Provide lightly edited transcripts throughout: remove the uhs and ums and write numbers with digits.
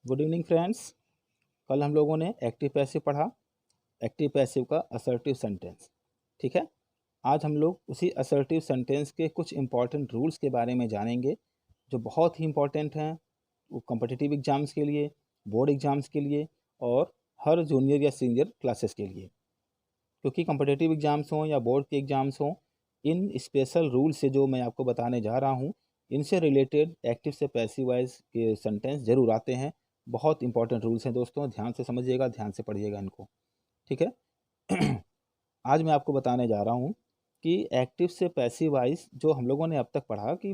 Good evening friends. कल हम लोगों ने एक्टिव पैसिव पढ़ा, एक्टिव पैसिव का असर्टिव सेंटेंस। ठीक है, आज हम लोग उसी असर्टिव सेंटेंस के कुछ इंपॉर्टेंट रूल्स के बारे में जानेंगे जो बहुत ही इंपॉर्टेंट हैं वो कॉम्पिटिटिव एग्जाम्स के लिए, बोर्ड एग्जाम्स के लिए और हर जूनियर या सीनियर क्लासेस के लिए। क्योंकि कॉम्पिटिटिव एग्जाम्स हों या बोर्ड के एग्जाम्स हों, इन स्पेशल रूल से जो मैं आपको बताने जा रहा हूँ इनसे रिलेटेड एक्टिव से पैसिव वाइज के सेंटेंस जरूर आते हैं। बहुत इंपॉर्टेंट रूल्स हैं दोस्तों, ध्यान से समझिएगा, ध्यान से पढ़िएगा इनको। ठीक है। आज मैं आपको बताने जा रहा हूँ कि एक्टिव से पैसिव वाइज जो हम लोगों ने अब तक पढ़ा कि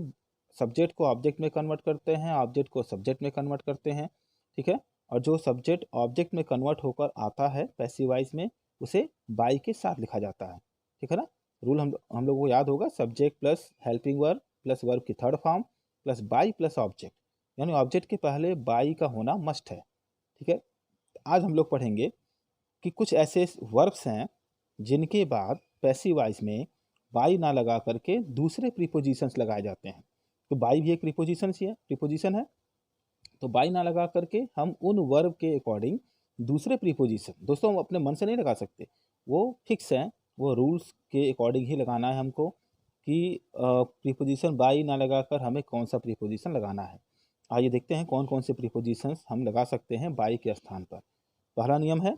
सब्जेक्ट को ऑब्जेक्ट में कन्वर्ट करते हैं, ऑब्जेक्ट को सब्जेक्ट में कन्वर्ट करते हैं। ठीक है, और जो सब्जेक्ट ऑब्जेक्ट में कन्वर्ट होकर आता है पैसिव वाइज में उसे बाई के साथ लिखा जाता है। ठीक है ना, रूल हम लोगों को याद होगा, subject plus helping verb plus verb की third form plus by plus object, यानी ऑब्जेक्ट के पहले बाई का होना मस्ट है। ठीक है, आज हम लोग पढ़ेंगे कि कुछ ऐसे वर्ब्स हैं जिनके बाद पैसिव वॉइस में बाई ना लगा करके दूसरे प्रीपोजिशंस लगाए जाते हैं। तो बाई भी एक प्रीपोजिशन है, तो बाई ना लगा करके हम उन वर्ब के अकॉर्डिंग दूसरे प्रीपोजिशन, दोस्तों हम अपने मन से नहीं लगा सकते, वो फिक्स हैं, वो रूल्स के अकॉर्डिंग ही लगाना है हमको कि प्रीपोजिशन बाई ना लगाकर हमें कौन सा प्रीपोजिशन लगाना है। आइए देखते हैं कौन कौन से प्रीपोजिशंस हम लगा सकते हैं बाई के स्थान पर। पहला नियम है,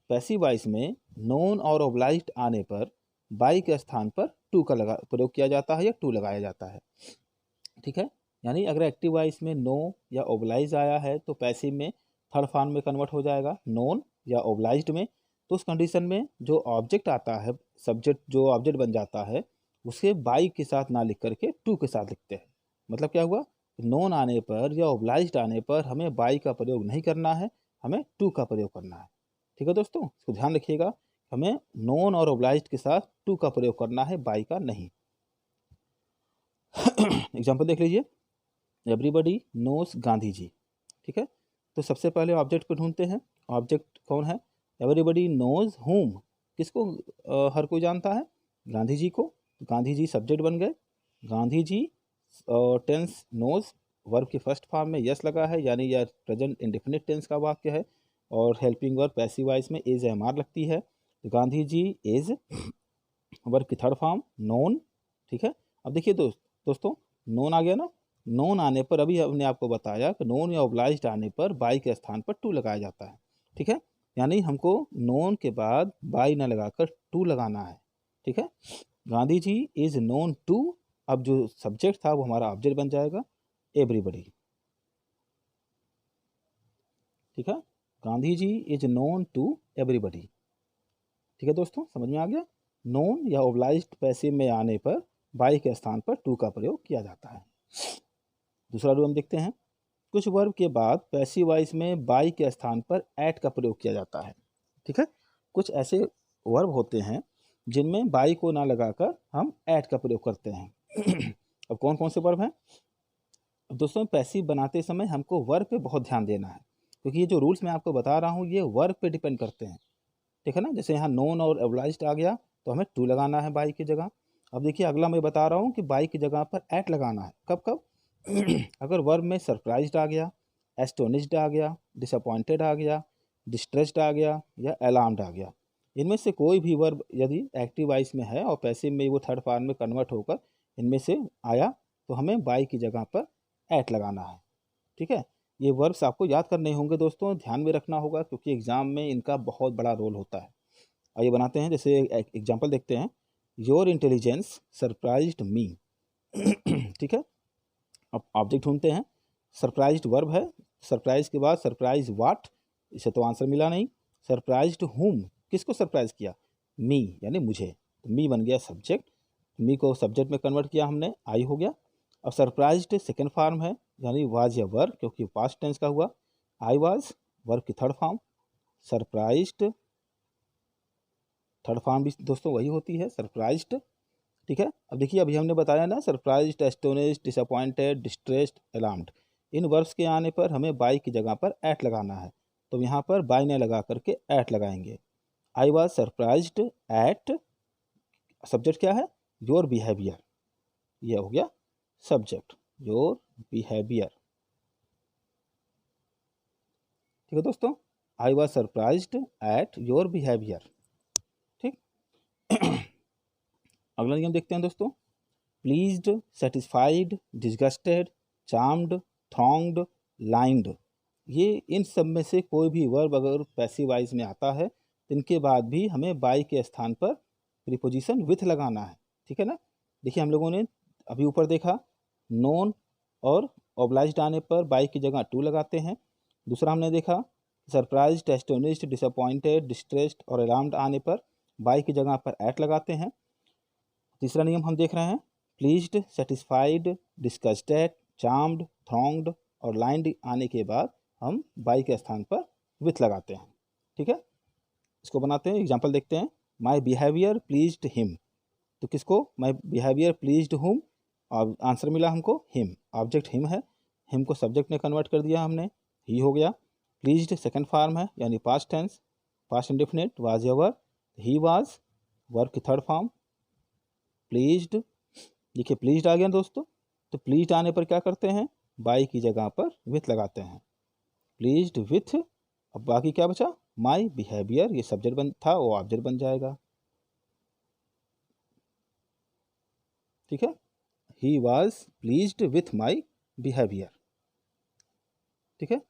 पैसिव वॉइस में नोन और ओब्लाइज्ड आने पर बाई के स्थान पर टू का प्रयोग किया जाता है या टू लगाया जाता है। ठीक है, यानी अगर एक्टिव वॉइस में नो या ओब्लाइज आया है तो पैसिव में थर्ड फॉर्म में कन्वर्ट हो जाएगा नोन या ओब्लाइज्ड में। तो उस कंडीशन में जो ऑब्जेक्ट आता है, सब्जेक्ट जो ऑब्जेक्ट बन जाता है, उसे बाई के साथ ना लिख करके टू के साथ लिखते हैं। मतलब क्या हुआ, नोन आने पर या ओब्लाइज्ड आने पर हमें बाई का प्रयोग नहीं करना है, हमें टू का प्रयोग करना है। ठीक है दोस्तों, इसको ध्यान रखिएगा, हमें नोन और ओब्लाइज्ड के साथ टू का प्रयोग करना है, बाई का नहीं। एग्जाम्पल देख लीजिए, एवरीबडी नोस गांधी जी। ठीक है, तो सबसे पहले ऑब्जेक्ट को ढूंढते हैं। ऑब्जेक्ट कौन है, एवरीबडी नोज होम, किसको हर कोई जानता है, गांधी जी को। तो गांधी जी सब्जेक्ट बन गए, Gandhi ji tense knows, verb के फर्स्ट फॉर्म में यस लगा है, यानी यह प्रेजेंट इंडेफिनिट टेंस का वाक्य है, और हेल्पिंग वर्ब पैसिव वॉइस में एज एम आर लगती है। तो गांधी जी एज, वर्ब की थर्ड फॉर्म नोन। ठीक है, अब देखिए दोस्तों नोन आ गया ना, नोन आने पर अभी हमने आपको बताया कि नोन या ओब्लाइज्ड आने पर बाई के स्थान पर टू लगाया जाता है। ठीक है, यानी हमको नोन के बाद बाई ना लगाकर टू लगाना है। ठीक है, Gandhi ji is known to, अब जो सब्जेक्ट था वो हमारा ऑब्जेक्ट बन जाएगा एवरीबडी। ठीक है, Gandhi ji is known to everybody. ठीक है दोस्तों, समझ में आ गया, नोन या ओब्लाइज्ड पैसिव में आने पर बाई के स्थान पर टू का प्रयोग किया जाता है। दूसरा रूल हम देखते हैं, कुछ वर्ब के बाद पैसिव वॉइस में बाई के स्थान पर एट का प्रयोग किया जाता है। ठीक है, कुछ ऐसे वर्ब होते हैं जिनमें बाई को ना लगाकर हम एट का प्रयोग करते हैं। अब कौन कौन से वर्ब हैं दोस्तों, पैसिव बनाते समय हमको वर्ब पे बहुत ध्यान देना है, क्योंकि ये जो रूल्स मैं आपको बता रहा हूँ ये वर्ब पे डिपेंड करते हैं। ठीक है ना, जैसे यहाँ नोन और ओब्लाइज्ड आ गया तो हमें टू लगाना है बाई की जगह। अब देखिए अगला मैं बता रहा हूँ कि बाई की जगह पर एट लगाना है, कब कब अगर वर्ब में सरप्राइज्ड आ गया, एस्टोनिश्ड आ गया, डिसअपॉइंटेड आ गया, डिस्ट्रेस्ड आ गया या अलार्म्ड आ गया, इनमें से कोई भी वर्ब यदि एक्टिव वॉइस में है और पैसिव में वो थर्ड फॉर्म में कन्वर्ट होकर इनमें से आया तो हमें बाई की जगह पर एट लगाना है। ठीक है, ये वर्ब्स आपको याद करने होंगे दोस्तों, ध्यान में रखना होगा क्योंकि एग्जाम में इनका बहुत बड़ा रोल होता है। आइए बनाते हैं, जैसे एग्जाम्पल देखते हैं, योर इंटेलिजेंस सरप्राइज्ड मी। ठीक है, अब ऑब्जेक्ट ढूंढते हैं, सरप्राइज्ड वर्ब है, सरप्राइज के बाद सरप्राइज व्हाट, इसे तो आंसर मिला नहीं। सरप्राइज्ड हुम, किसको सरप्राइज किया, मी यानी मुझे, तो मी बन गया सब्जेक्ट, मी को सब्जेक्ट में कन्वर्ट किया हमने, आई हो गया। अब सरप्राइज्ड सेकेंड फॉर्म है, यानी वाज या वर, क्योंकि पास्ट टेंस का हुआ, आई वाज वर्ब की third form, surprised third form भी दोस्तों वही होती है, सरप्राइज्ड। ठीक है, अब देखिए अभी हमने बताया ना, surprised, astonished, disappointed, distressed, alarmed, इन वर्ब्स के आने पर हमें बाई की जगह पर एट लगाना है, तो यहाँ पर बाई ने लगा करके एट लगाएंगे। I was surprised eight, subject क्या है, योर बिहेवियर, ये हो गया सब्जेक्ट, योर बिहेवियर। ठीक है दोस्तों, I was surprised at your behaviour. ठीक। अगला नियम देखते हैं दोस्तों, pleased, satisfied, disgusted, charmed, thronged, lined. ये इन सब में से कोई भी वर्ब अगर पैसिव वॉइस में आता है तो इनके बाद भी हमें बाई के स्थान पर प्रीपोजिशन विथ लगाना है। ठीक है ना। देखिए हम लोगों ने अभी ऊपर देखा, नोन और ऑब्लाइज्ड आने पर बाई की जगह टू लगाते हैं। दूसरा हमने देखा, सरप्राइज्ड, एस्टोनिश्ड, डिसअपॉइंटेड, डिस्ट्रेस्ड और अलार्म्ड आने पर बाई की जगह पर एट लगाते हैं। तीसरा नियम हम देख रहे हैं, pleased, satisfied, disgusted, charmed, thronged और लाइंड आने के बाद हम बाई के स्थान पर विथ लगाते हैं। ठीक है, इसको बनाते हैं, एग्जाम्पल देखते हैं। माई बिहेवियर प्लीज्ड हिम, तो किसको, माई बिहेवियर प्लीज्ड हुम, और आंसर मिला हमको हिम, ऑब्जेक्ट हिम है, हिम को सब्जेक्ट में कन्वर्ट कर दिया हमने, ही हो गया। प्लीज्ड सेकंड फॉर्म है यानी past tense, past indefinite, was या वर, ही वाज, वर्ब की थर्ड फॉर्म। प्लीज्ड, देखिए प्लीज्ड आ गया दोस्तों, तो प्लीज्ड आने पर क्या करते हैं, बाई की जगह पर विथ लगाते हैं, प्लीज्ड विथ। अब बाकी क्या बचा, माई बिहेवियर, ये सब्जेक्ट बन था वो ऑब्जेक्ट बन जाएगा। ठीक है, he was pleased with my behaviour. ठीक है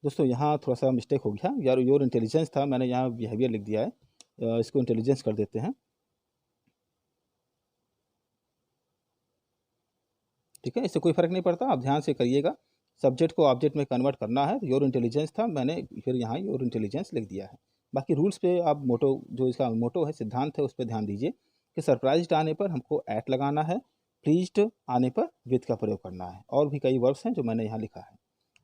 दोस्तों, यहाँ थोड़ा सा मिस्टेक हो गया यार, योर इंटेलिजेंस था, मैंने यहाँ बिहेवियर लिख दिया है, इसको इंटेलिजेंस कर देते हैं। ठीक है, इससे कोई फ़र्क नहीं पड़ता, आप ध्यान से करिएगा, सब्जेक्ट को ऑब्जेक्ट में कन्वर्ट करना है, तो योर इंटेलिजेंस था, मैंने फिर यहाँ योर इंटेलिजेंस लिख दिया है। बाकी रूल्स पे आप मोटो, जो इसका मोटो है, सिद्धांत है, उस पर ध्यान दीजिए कि सरप्राइज्ड आने पर हमको एट लगाना है, प्लीज्ड आने पर विथ का प्रयोग करना है, और भी कई वर्ब्स हैं जो मैंने यहाँ लिखा है।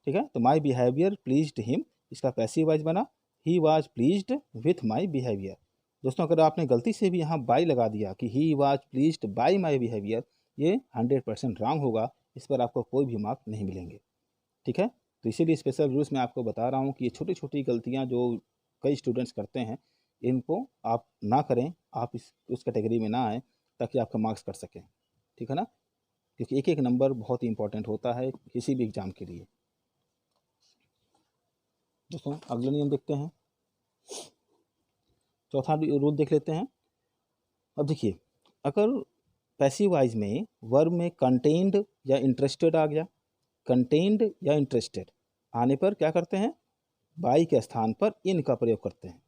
ठीक है, तो माई बिहेवियर प्लीज्ड हिम, इसका पैसिव वॉइस बना, he was pleased with my behaviour. दोस्तों अगर आपने गलती से भी यहाँ बाई लगा दिया कि he was pleased by my behaviour, ये 100% रॉन्ग होगा, इस पर आपको कोई भी मार्क नहीं मिलेंगे। ठीक है, तो इसीलिए स्पेशल रूल्स मैं आपको बता रहा हूँ कि ये छोटी छोटी गलतियाँ जो कई स्टूडेंट्स करते हैं, इनको आप ना करें, आप उस कैटेगरी में ना आएँ, ताकि आपका मार्क्स कट सकें। ठीक है ना, क्योंकि एक एक नंबर बहुत ही इंपॉर्टेंट होता है किसी भी एग्ज़ाम के लिए। दोस्तों अगला नियम देखते हैं, चौथा रूल देख लेते हैं। अब देखिए, अगर पैसिव वॉइस में वर्ब में कंटेन्ड या इंटरेस्टेड आ गया, कंटेन्ड या इंटरेस्टेड आने पर क्या करते हैं, बाई के स्थान पर इन का प्रयोग करते हैं।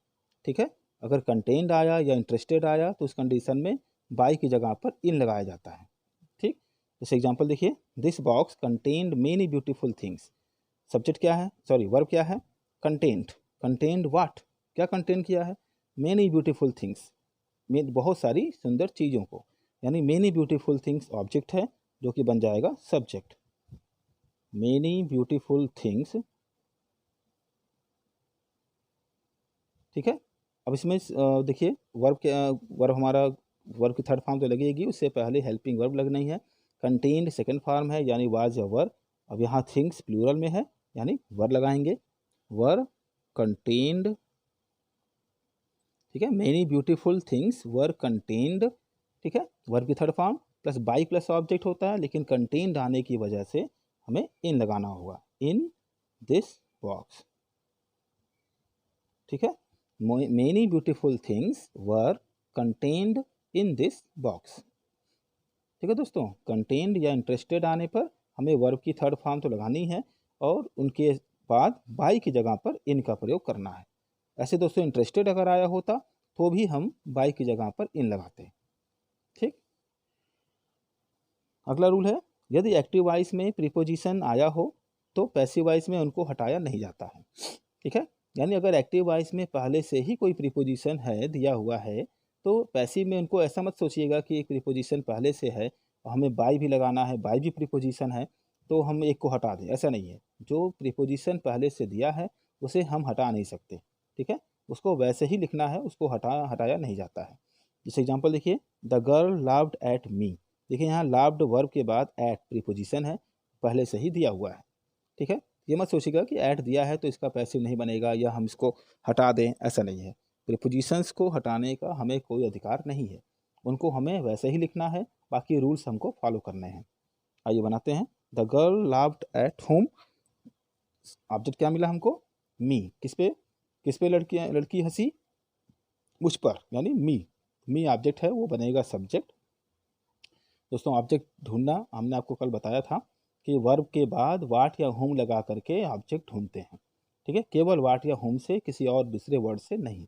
ठीक है, अगर कंटेन्ड आया या इंटरेस्टेड आया तो उस कंडीशन में बाई की जगह पर इन लगाया जाता है। ठीक, जैसे एग्जांपल देखिए, this box contained many beautiful things, subject क्या है, सॉरी वर्ब क्या है, कंटेन्ड, कंटेन्ड व्हाट, क्या कंटेन किया है, मेनी ब्यूटीफुल थिंग्स, में बहुत सारी सुंदर चीज़ों को, यानी मेनी ब्यूटीफुल थिंग्स ऑब्जेक्ट है जो कि बन जाएगा सब्जेक्ट, मेनी ब्यूटीफुल थिंग्स। ठीक है, अब इसमें देखिए वर्ब के वर्ब हमारा, वर्ब की थर्ड फॉर्म तो लगेगी, उससे पहले हेल्पिंग वर्ब लगनी है, कंटेन्ड सेकंड फॉर्म है यानी वाज या वर, अब यहाँ थिंग्स प्लूरल में है यानी वर लगाएंगे, वर कंटेन्ड। ठीक है, many beautiful things were contained. ठीक है, वर्ब की third form plus by plus object होता है, लेकिन कंटेन्ड आने की वजह से हमें इन लगाना होगा, इन दिस बॉक्स। ठीक है, many beautiful things were contained in this box. ठीक है दोस्तों, कंटेन्ड या इंटरेस्टेड आने पर हमें वर्ब की थर्ड फॉर्म तो लगानी है, और उनके बाद बाई की जगह पर इन का प्रयोग करना है। ऐसे दोस्तों इंटरेस्टेड अगर आया होता तो भी हम बाई की जगह पर इन लगाते हैं। ठीक, अगला रूल है, यदि एक्टिव वॉइस में प्रीपोजिशन आया हो तो पैसिव वॉइस में उनको हटाया नहीं जाता है। ठीक है, यानी अगर एक्टिव वॉइस में पहले से ही कोई प्रीपोजिशन है, दिया हुआ है, तो पैसिव में उनको ऐसा मत सोचिएगा कि एक प्रीपोजिशन पहले से है और हमें बाई भी लगाना है, बाई भी प्रीपोजिशन है तो हम एक को हटा दें, ऐसा नहीं है। जो प्रीपोजिशन पहले से दिया है उसे हम हटा नहीं सकते। ठीक है, उसको वैसे ही लिखना है, उसको हटाया नहीं जाता है। जैसे एग्जाम्पल देखिए, द गर्ल लाव्ड एट मी, देखिए यहाँ लाव्ड वर्ब के बाद एट प्रीपोजिशन है, पहले से ही दिया हुआ है। ठीक है, ये मत सोचिएगा कि ऐड दिया है तो इसका पैसिव नहीं बनेगा या हम इसको हटा दें, ऐसा नहीं है। प्रीपोजिशंस को हटाने का हमें कोई अधिकार नहीं है, उनको हमें वैसे ही लिखना है, बाकी रूल्स हमको फॉलो करने हैं। आइए बनाते हैं, the girl लाव्ड at home, object क्या मिला हमको, मी, किस पे लड़की हंसी, मुझ पर, यानी मी ऑब्जेक्ट है, वो बनेगा सब्जेक्ट। दोस्तों ऑब्जेक्ट ढूंढना हमने आपको कल बताया था कि वर्ब के बाद वाट या हुम लगा करके ऑब्जेक्ट ढूंढते हैं, ठीक है, केवल वाट या हुम से, किसी और दूसरे वर्ड से नहीं।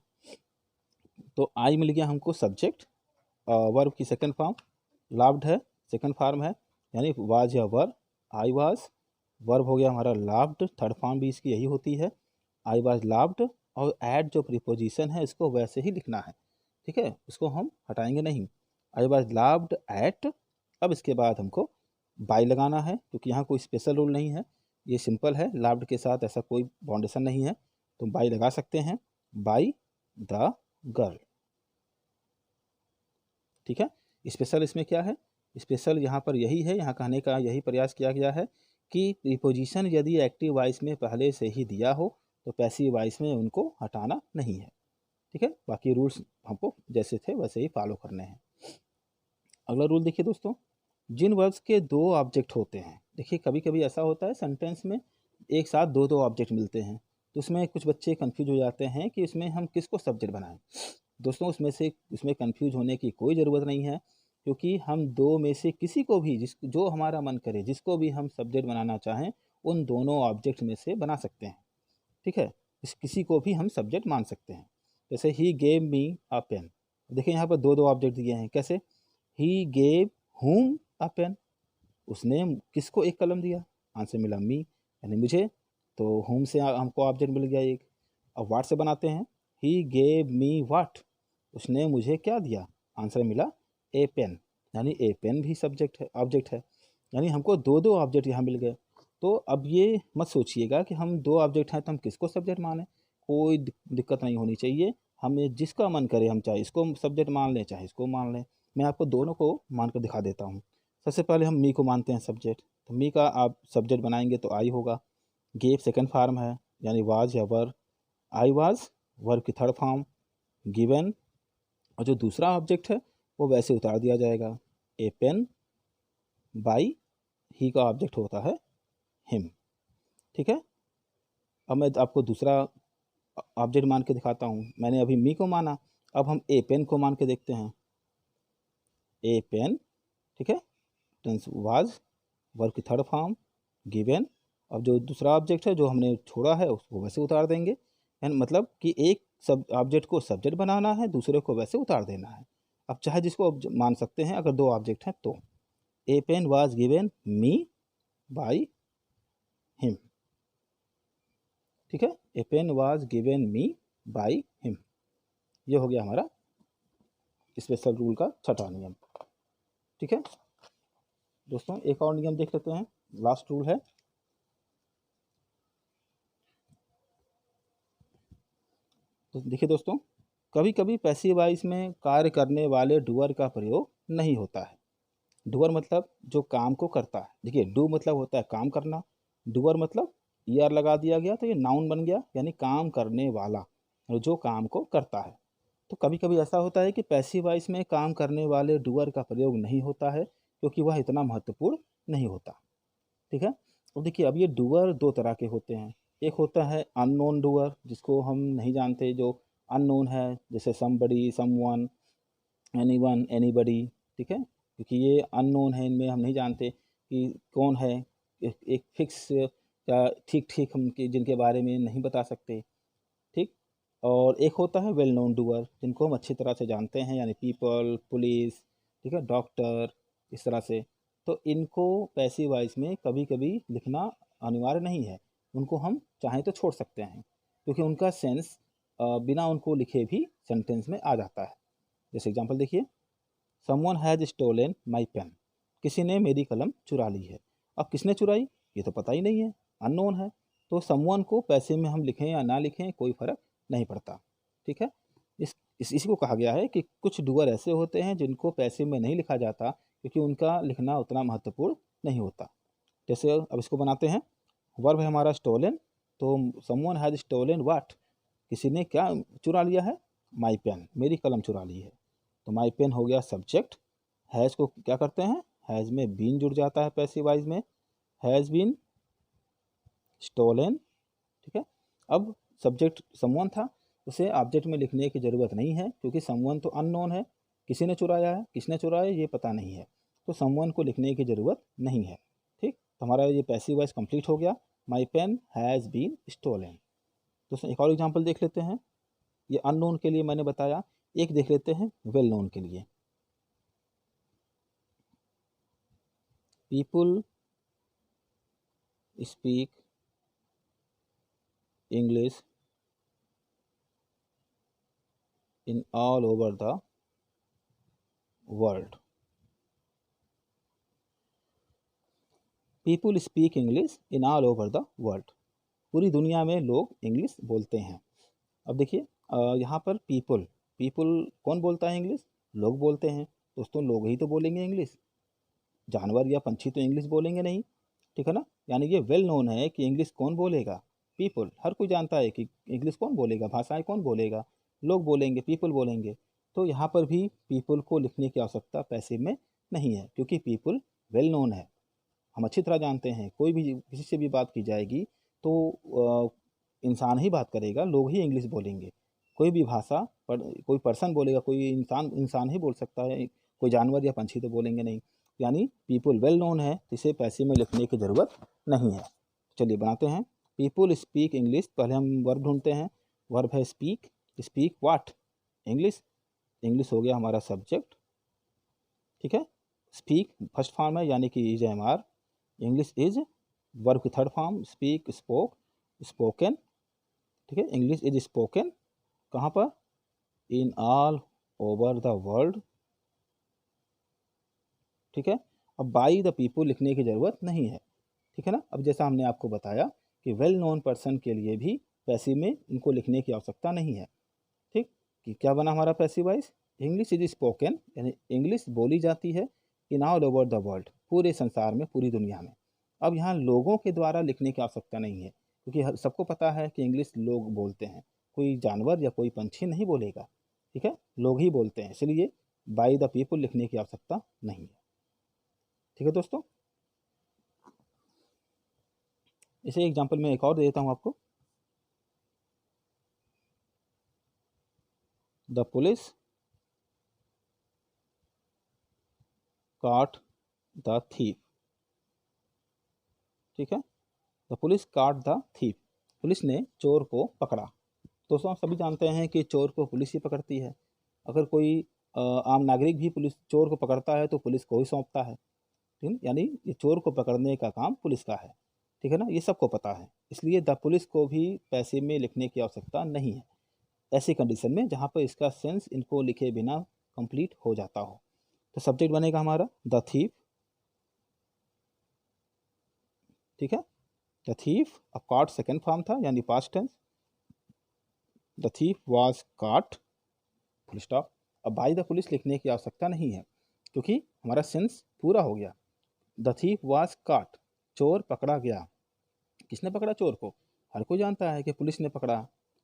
तो आई मिल गया हमको सब्जेक्ट, वर्ब की सेकंड फॉर्म, लाव्ड है सेकंड फॉर्म है, यानी वाज या वर, आई वाज, वर्ब हो गया हमारा लाव्ड, थर्ड फॉर्म भी इसकी यही होती है, आई वाज लाव्ड। और एट जो प्रीपोजिशन है इसको वैसे ही लिखना है, ठीक है, इसको हम हटाएंगे नहीं, आई वाज लाव्ड एट। अब इसके बाद हमको बाई लगाना है, क्योंकि यहाँ कोई स्पेशल रूल नहीं है, ये सिंपल है, लाव्ड के साथ ऐसा कोई बाउंडेशन नहीं है, तो बाई लगा सकते हैं, बाई द गर्ल, ठीक है। स्पेशल इसमें क्या है, स्पेशल यहाँ पर यही है, यहाँ कहने का यही प्रयास किया गया है कि प्रीपोजिशन यदि एक्टिव वॉइस में पहले से ही दिया हो तो पैसिव वॉइस में उनको हटाना नहीं है, ठीक है। बाकी रूल्स हमको जैसे थे वैसे ही फॉलो करने हैं। अगला रूल देखिए दोस्तों, जिन वर्ब्स के दो ऑब्जेक्ट होते हैं, देखिए कभी कभी ऐसा होता है सेंटेंस में एक साथ दो ऑब्जेक्ट मिलते हैं, तो उसमें कुछ बच्चे कंफ्यूज हो जाते हैं कि इसमें हम किसको सब्जेक्ट बनाएं। दोस्तों उसमें कंफ्यूज होने की कोई ज़रूरत नहीं है, क्योंकि हम दो में से किसी को भी जो हमारा मन करे, जिसको भी हम सब्जेक्ट बनाना चाहें, उन दोनों ऑब्जेक्ट में से बना सकते हैं, ठीक है। किसी को भी हम सब्जेक्ट मान सकते हैं। जैसे he gave me a pen, देखिए यहाँ पर दो ऑब्जेक्ट दिए हैं, कैसे, ही गेव हुम अ पेन, उसने किसको एक कलम दिया, आंसर मिला मी, यानी मुझे, तो होम से हमको ऑब्जेक्ट मिल गया एक। अब वाट से बनाते हैं, ही गेव मी वाट, उसने मुझे क्या दिया, आंसर मिला ए पेन, यानी ए पेन भी सब्जेक्ट है, ऑब्जेक्ट है, यानी हमको दो ऑब्जेक्ट यहाँ मिल गए। तो अब ये मत सोचिएगा कि हम दो ऑब्जेक्ट हैं तो हम किसको सब्जेक्ट माने, कोई दिक्कत नहीं होनी चाहिए, हमें जिसका मन करे हम चाहे इसको सब्जेक्ट मान लें चाहे इसको मान लें। मैं आपको दोनों को मान कर दिखा देता हूँ। सबसे पहले हम मी को मानते हैं सब्जेक्ट, तो मी का आप सब्जेक्ट बनाएंगे तो आई होगा, गेव सेकंड फॉर्म है यानी वाज या वर, आई वाज वर्ब की थर्ड फॉर्म, गिवन, और जो दूसरा ऑब्जेक्ट है वो वैसे उतार दिया जाएगा, ए पेन, बाई, ही का ऑब्जेक्ट होता है हिम, ठीक है। अब मैं आपको दूसरा ऑब्जेक्ट मान के दिखाता हूँ, मैंने अभी मी को माना, अब हम ए पेन को मान के देखते हैं, ए पेन, ठीक है, टेंस वाज, वर्ब की थर्ड फॉर्म, गिवन। अब जो दूसरा ऑब्जेक्ट है जो हमने छोड़ा है उसको वैसे उतार देंगे, यानी मतलब कि एक सब ऑब्जेक्ट को सब्जेक्ट बनाना है, दूसरे को वैसे उतार देना है। अब चाहे जिसको मान सकते हैं अगर दो ऑब्जेक्ट हैं तो, a pen was given me by him, ठीक है, a pen was given me by him, ये हो गया हमारा स्पेशल रूल का छठा नियम, ठीक है। दोस्तों एक और नियम देख लेते हैं, लास्ट रूल है, तो देखिए दोस्तों, कभी कभी पैसिव वॉइस में कार्य करने वाले डूअर का प्रयोग नहीं होता है। डूअर मतलब जो काम को करता है, देखिए डू मतलब होता है काम करना, डूअर मतलब ईआर लगा दिया गया तो ये नाउन बन गया, यानी काम करने वाला, जो काम को करता है। तो कभी कभी ऐसा होता है कि पैसिव वॉइस में काम करने वाले डूअर का प्रयोग नहीं होता है, क्योंकि वह इतना महत्वपूर्ण नहीं होता, ठीक है। और देखिए अब ये डूअर दो तरह के होते हैं, एक होता है अननोन डूअर, जिसको हम नहीं जानते, जो अननोन है, जैसे समबडी, समवन, एनीवन, एनीबडी, ठीक है, क्योंकि ये अननोन है, इनमें हम नहीं जानते कि कौन है, एक फिक्स या ठीक ठीक हम जिनके बारे में नहीं बता सकते, ठीक। और एक होता है वेल नोन डूअर, जिनको हम अच्छी तरह से जानते हैं, यानी पीपल, पुलिस, ठीक है, डॉक्टर, इस तरह से। तो इनको पैसिव वॉइस में कभी कभी लिखना अनिवार्य नहीं है, उनको हम चाहें तो छोड़ सकते हैं, क्योंकि उनका सेंस बिना उनको लिखे भी सेंटेंस में आ जाता है। जैसे एग्जांपल देखिए, someone has stolen my pen, किसी ने मेरी कलम चुरा ली है। अब किसने चुराई ये तो पता ही नहीं है, अननोन है, तो समवन को पैसे में हम लिखें या ना लिखें कोई फर्क नहीं पड़ता, ठीक है। इसी को कहा गया है कि कुछ डूअर ऐसे होते हैं जिनको पैसे में नहीं लिखा जाता, क्योंकि उनका लिखना उतना महत्वपूर्ण नहीं होता। जैसे अब इसको बनाते हैं, वर्ब है हमारा स्टोलन, तो समवन हैज स्टोलन व्हाट, किसी ने क्या चुरा लिया है, माई पेन, मेरी कलम चुरा ली है, तो माई पेन हो गया सब्जेक्ट। हैज़ को क्या करते हैं, हैज़ में बीन जुड़ जाता है पैसिव वॉइस में, हैज़ बीन स्टोलन, ठीक है। अब सब्जेक्ट समवन था, उसे ऑब्जेक्ट में लिखने की ज़रूरत नहीं है, क्योंकि समवन तो अननोन है, किसी ने चुराया है, किसने चुराया ये पता नहीं है, तो समवन को लिखने की ज़रूरत नहीं है। ठीक, तो हमारा ये पैसिव वॉइस कंप्लीट हो गया। My pen has been stolen. दोस्तों एक और एग्जाम्पल देख लेते हैं। ये अननोन के लिए मैंने बताया, एक देख लेते हैं वेल नोन के लिए। People speak English in all over the world. People speak English in all over the world. पूरी दुनिया में लोग इंग्लिश बोलते हैं। अब देखिए यहाँ पर पीपुल, पीपुल कौन बोलता है इंग्लिश? लोग बोलते हैं। दोस्तों लोग ही तो बोलेंगे इंग्लिश, जानवर या पंछी तो इंग्लिश बोलेंगे नहीं, ठीक है ना। यानी ये वेल नोन है कि इंग्लिश कौन बोलेगा? पीपुल। हर कोई जानता है कि इंग्लिश कौन बोलेगा, भाषाएं कौन बोलेगा? लोग बोलेंगे, पीपुल बोलेंगे। तो यहाँ पर भी पीपुल को लिखने की आवश्यकता पैसिव में नहीं है, क्योंकि पीपुल वेल नोन है, हम अच्छी तरह जानते हैं। कोई भी किसी से भी बात की जाएगी तो इंसान ही बात करेगा, लोग ही इंग्लिश बोलेंगे। कोई भी भाषा पर कोई पर्सन बोलेगा, कोई इंसान ही बोल सकता है, कोई जानवर या पंछी तो बोलेंगे नहीं। यानी पीपुल वेल नोन है, इसे पैसिव में लिखने की ज़रूरत नहीं है। चलिए बनाते हैं। पीपुल स्पीक इंग्लिश, पहले हम वर्ब ढूंढते हैं। वर्ब है speak. Speak what? English. English हो गया हमारा सब्जेक्ट, ठीक है। स्पीक फर्स्ट फॉर्म है, यानी कि is am are. English is verb की third form, speak spoke, spoken, ठीक है। इंग्लिश इज स्पोकन कहाँ पर? In all over the world, ठीक है। अब बाई द पीपुल लिखने की ज़रूरत नहीं है, ठीक है ना। अब जैसा हमने आपको बताया कि वेल नोन पर्सन के लिए भी पैसिव में इनको लिखने की आवश्यकता नहीं है, ठीक। कि क्या बना हमारा passive voice? English is spoken, यानी इंग्लिश बोली जाती है इन ऑल ओवर द वर्ल्ड, पूरे संसार में, पूरी दुनिया में। अब यहाँ लोगों के द्वारा लिखने की आवश्यकता नहीं है, क्योंकि सबको पता है कि इंग्लिश लोग बोलते हैं, कोई जानवर या कोई पंछी नहीं बोलेगा, ठीक है। लोग ही बोलते हैं, इसलिए बाई द पीपुल लिखने की आवश्यकता नहीं है, ठीक है दोस्तों। इसे एग्जाम्पल में एक और दे देता हूँ आपको। The police caught the thief, ठीक है। The police caught the thief, police ने चोर को पकड़ा। दोस्तों आप सभी जानते हैं कि चोर को पुलिस ही पकड़ती है। अगर कोई आम नागरिक भी पुलिस चोर को पकड़ता है तो पुलिस को ही सौंपता है, ठीक। यानी ये चोर को पकड़ने का काम पुलिस का है, ठीक है ना। ये सबको पता है, इसलिए द पुलिस को भी पैसिव में लिखने की आवश्यकता नहीं है, ऐसी कंडीशन में जहाँ पर इसका सेंस इनको लिखे बिना कंप्लीट हो जाता हो। तो सब्जेक्ट बनेगा हमारा द थीफ, ठीक है। द थीफ, अब कॉट सेकेंड फॉर्म था, यानी past tense. The thief was caught, full stop. अब बाय द पुलिस लिखने की आवश्यकता नहीं है, क्योंकि हमारा सेंस पूरा हो गया। द थीफ वाज कॉट, चोर पकड़ा गया। किसने पकड़ा चोर को? हर कोई जानता है कि पुलिस ने पकड़ा,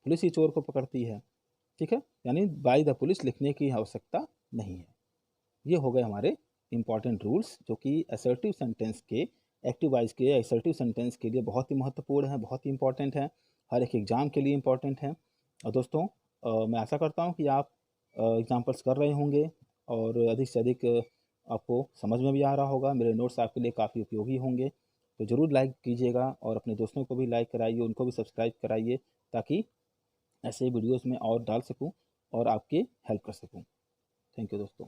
पुलिस ही चोर को पकड़ती है, ठीक है। यानी बाय द पुलिस लिखने की आवश्यकता नहीं है। ये हो गए हमारे इंपॉर्टेंट रूल्स, जो कि असर्टिव सेंटेंस के, एक्टिव वॉइस के असर्टिव सेंटेंस के लिए बहुत ही महत्वपूर्ण है, बहुत ही इंपॉर्टेंट है, हर एक एग्जाम के लिए इंपॉर्टेंट है। और दोस्तों मैं आशा करता हूँ कि आप एग्जाम्पल्स कर रहे होंगे और अधिक से अधिक आपको समझ में भी आ रहा होगा। मेरे नोट्स आपके लिए काफ़ी उपयोगी होंगे, तो ज़रूर लाइक कीजिएगा और अपने दोस्तों को भी लाइक कराइए, उनको भी सब्सक्राइब कराइए, ताकि ऐसे वीडियोज़ में और डाल सकूँ और आपके हेल्प कर सकूँ। थैंक यू दोस्तों।